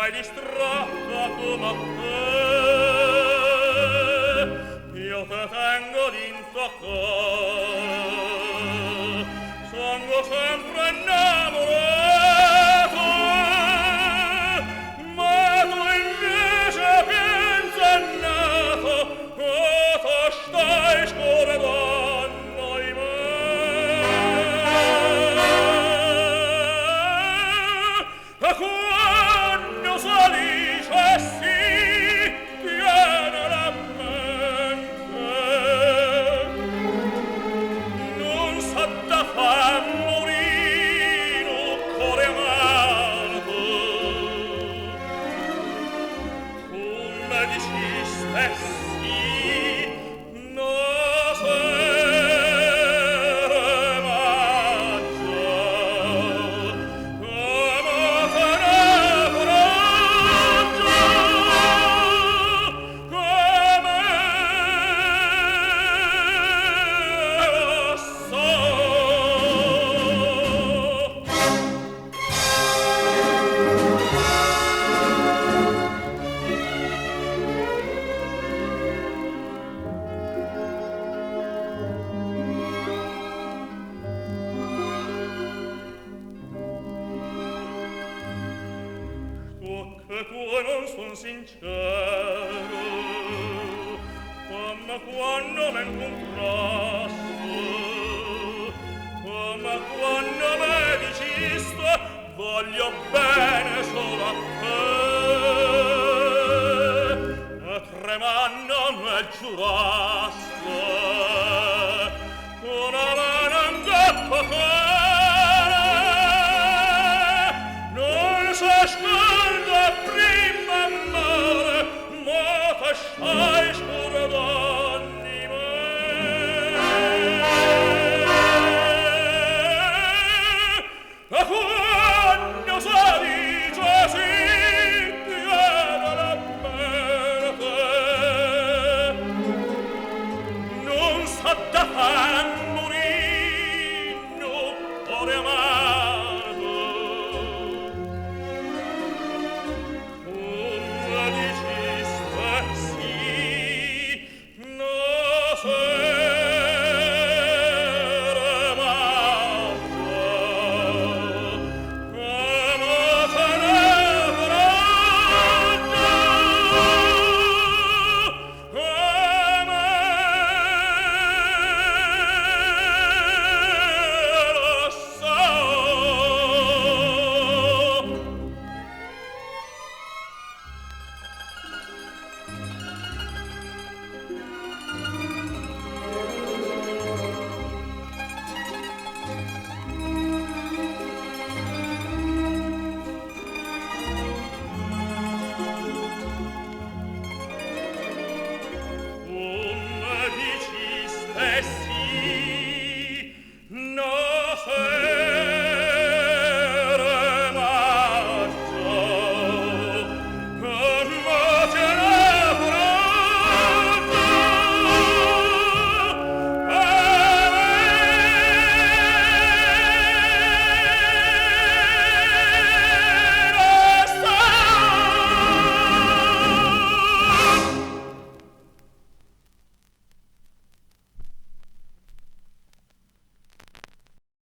mai distratta come a te, io te tengo d'intoccare, sono sempre innamorato, ma tu invece pensannato, tu stai scorredando in me. E quando salice si tiene la mente, non sa da far morire un cuore amato. Tu me diciste sì, no sera maggio, amate coraggio, come lo so. Che tu non son sincero, come quando m'incontraste, come quando me diciste voglio bene solo a te, e tremando me giuraste una mano in gappa non si scorda prima amore, ma te stai scordando di me. E quando si dice sì, tiene la mente, non sa da far morire un cuore amato.